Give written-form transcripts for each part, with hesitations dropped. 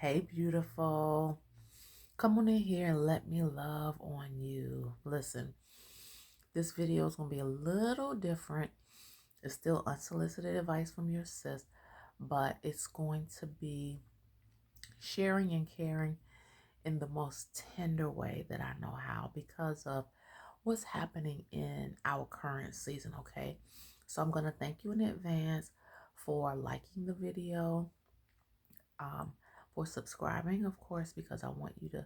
Hey, beautiful. Come on in here and let me love on you. Listen, this video is going to be a little different. It's still unsolicited advice from your sis, but it's going to be sharing and caring in the most tender way that I know how because of what's happening in our current season, okay? So I'm going to thank you in advance for liking the video, um, for subscribing, of course, because I want you to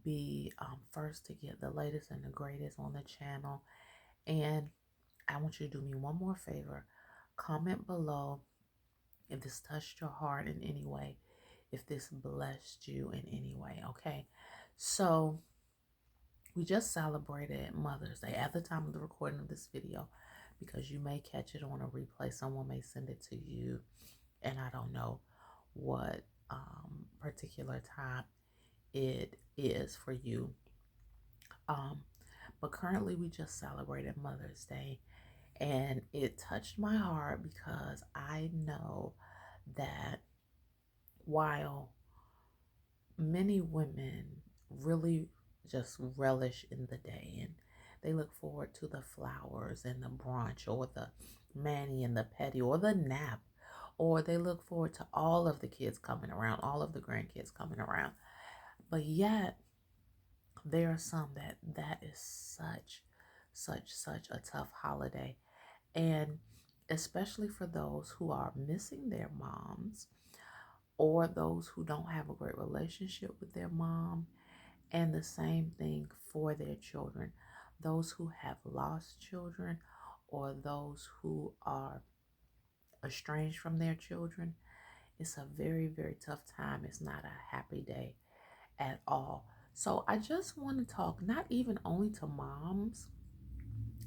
be first to get the latest and the greatest on the channel. And I want you to do me one more favor. Comment below if this touched your heart in any way, if this blessed you in any way, okay? So we just celebrated Mother's Day at the time of the recording of this video because you may catch it on a replay. Someone may send it to you, and I don't know what particular time it is for you. Um, but currently, we just celebrated Mother's Day, and it touched my heart because I know that while many women really just relish in the day and they look forward to the flowers and the brunch or the mani and the petty or the nap, or they look forward to all of the kids coming around, all of the grandkids coming around, but yet there are some that is such a tough holiday. And especially for those who are missing their moms or those who don't have a great relationship with their mom, and the same thing for their children, those who have lost children or those who are estranged from their children. It's a very tough time. It's not a happy day at all. So I just want to talk not even only to moms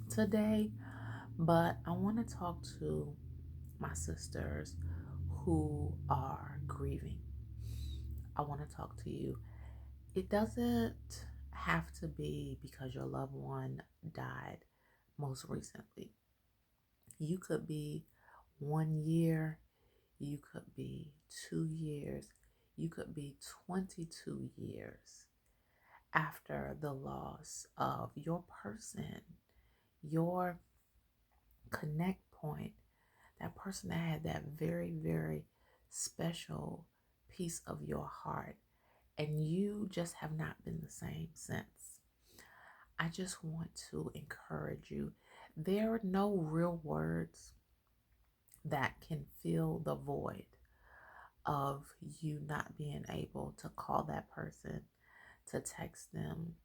today, but I want to talk to my sisters who are grieving. I want to talk to you. It doesn't have to be because your loved one died most recently. You could be 1 year, you could be 2 years, you could be 22 years after the loss of your person, your connect point, that person that had that very special piece of your heart, and you just have not been the same since. I just want to encourage you. There are no real words that can fill the void of you not being able to call that person, to text them,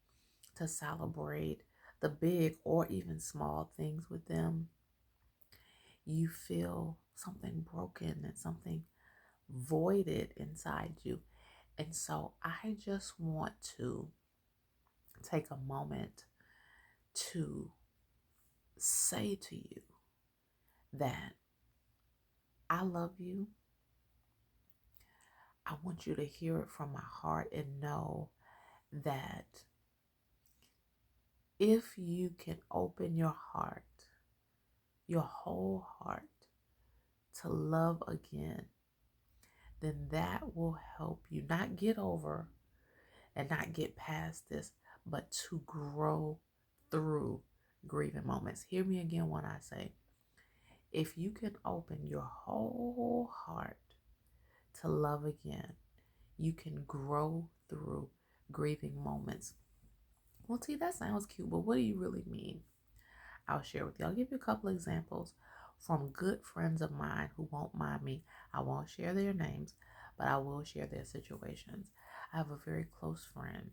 to celebrate the big or even small things with them. You feel something broken and something voided inside you. And so I just want to take a moment to say to you that I love you. I want you to hear it from my heart and know that if you can open your heart, your whole heart, to love again, then that will help you not get over and not get past this, but to grow through grieving moments. Hear me again when I say, if you can open your whole heart to love again, you can grow through grieving moments. Well, T, that sounds cute, but what do you really mean? I'll share with you. I'll give you a couple examples from good friends of mine who won't mind me. I won't share their names, but I will share their situations. I have a very close friend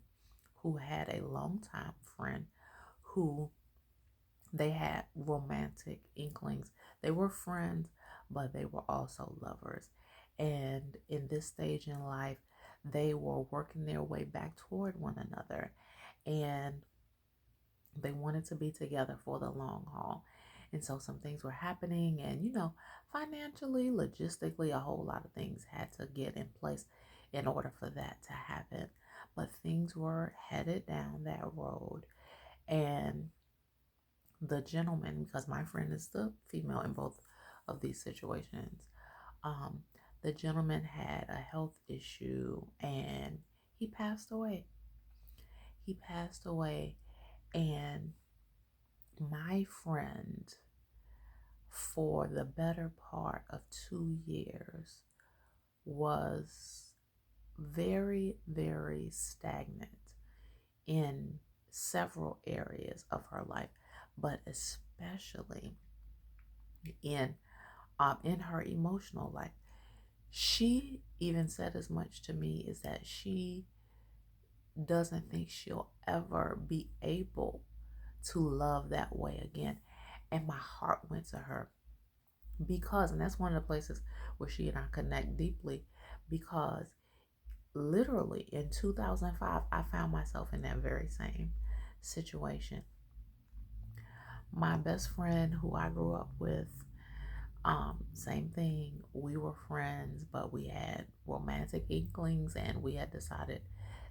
who had a longtime friend who they had romantic inklings. They were friends, but they were also lovers. And in this stage in life, they were working their way back toward one another. And they wanted to be together for the long haul. And so some things were happening, and financially, logistically, a whole lot of things had to get in place in order for that to happen. But things were headed down that road. And the gentleman, because my friend is the female in both of these situations, um, The gentleman had a health issue and he passed away. He passed away, and my friend, for the better part of 2 years, was very, very stagnant in several areas of her life, but especially in in her emotional life. She even said as much to me is that she doesn't think she'll ever be able to love that way again. And my heart went to her because, and that's one of the places where she and I connect deeply, because literally in 2005, I found myself in that very same situation. My best friend who I grew up with, same thing. We were friends, but we had romantic inklings and we had decided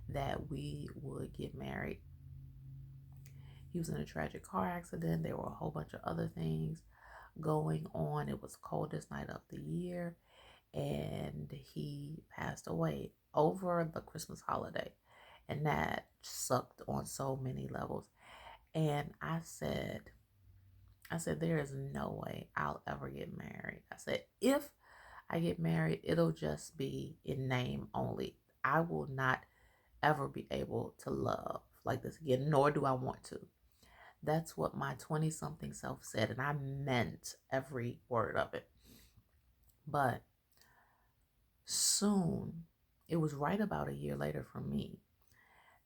that we would get married. He was in a tragic car accident. There were a whole bunch of other things going on. It was the coldest night of the year, and he passed away over the Christmas holiday. And that sucked on so many levels. And I said, there is no way I'll ever get married. I said, if I get married, it'll just be in name only. I will not ever be able to love like this again, nor do I want to. That's what my 20 something self said, and I meant every word of it. But soon, it was right about a year later for me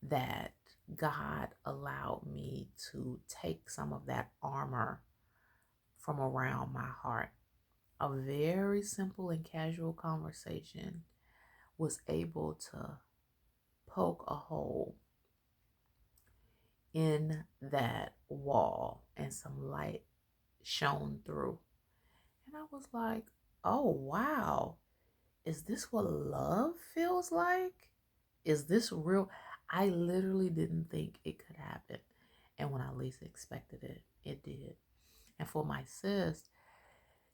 that God allowed me to take some of that armor from around my heart. A very simple and casual conversation was able to poke a hole in that wall, and some light shone through. And I was like, oh, wow. Is this what love feels like? Is this real? I literally didn't think it could happen. And when I least expected it, it did. And for my sis,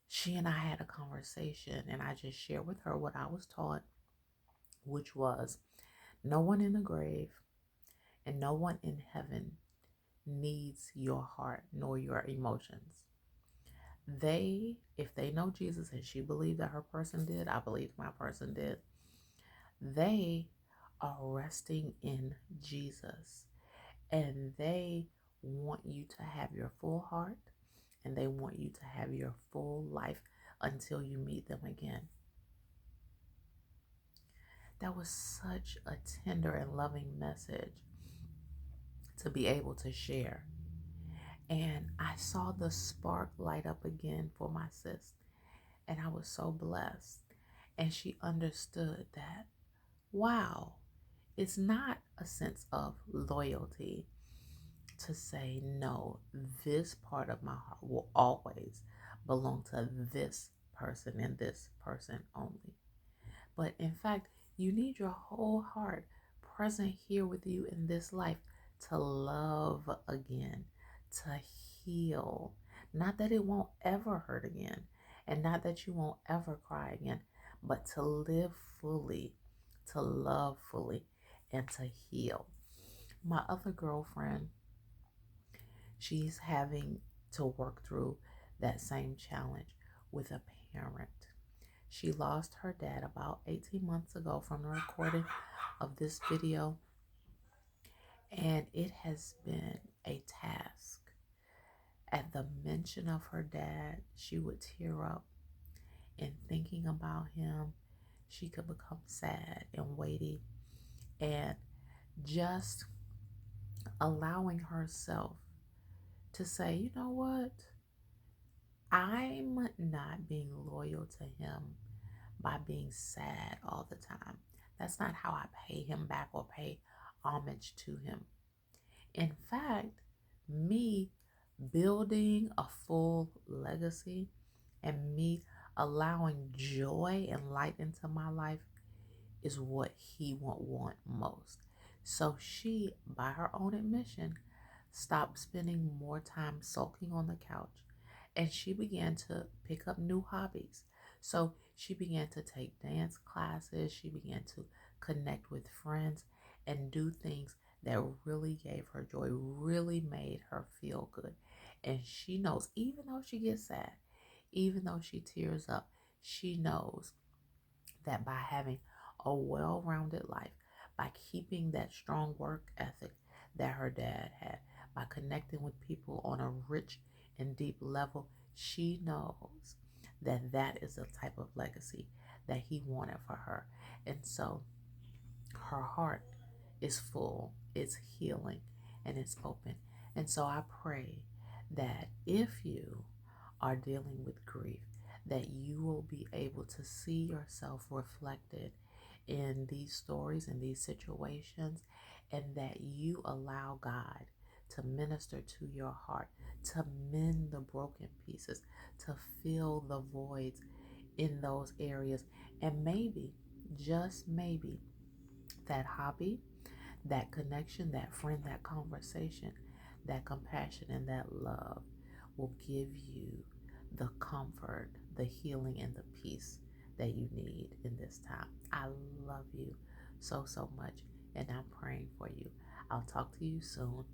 she and I had a conversation, and I just shared with her what I was taught, which was no one in the grave and no one in heaven needs your heart nor your emotions. If they know Jesus, and she believed that her person did, I believe my person did, they are resting in Jesus, and they want you to have your full heart, and they want you to have your full life until you meet them again. That was such a tender and loving message to be able to share. And I saw the spark light up again for my sis, and I was so blessed. And she understood that, wow, it's not a sense of loyalty to say, no, this part of my heart will always belong to this person and this person only. But in fact, you need your whole heart present here with you in this life to love again, to heal. Not that it won't ever hurt again, and not that you won't ever cry again, but to live fully, to love fully, and to heal. My other girlfriend, she's having to work through that same challenge with a parent. She lost her dad about 18 months ago from the recording of this video, and it has been a task. At the mention of her dad, she would tear up. In thinking about him, she could become sad and weighty, and just allowing herself to say, you know what? I'm not being loyal to him by being sad all the time. That's not how I pay him back or pay homage to him. In fact, me building a full legacy and me allowing joy and light into my life is what he would want most. So she, by her own admission, stopped spending more time sulking on the couch, and she began to pick up new hobbies. So She began to take dance classes. She began to connect with friends and do things that really gave her joy, really made her feel good. And she knows, even though she gets sad, even though she tears up, she knows that by having a well rounded life, by keeping that strong work ethic that her dad had, by connecting with people on a rich and deep level, she knows that that is the type of legacy that he wanted for her. And so her heart is full, it's healing, and it's open. And so I pray that if you are dealing with grief, that you will be able to see yourself reflected in these stories, in these situations, and that you allow God to minister to your heart, to mend the broken pieces, to fill the voids in those areas. And maybe, just maybe, that hobby, that connection, that friend, that conversation, that compassion, and that love will give you the comfort, the healing, and the peace that you need in this time. I love you so, so much, and I'm praying for you. I'll talk to you soon.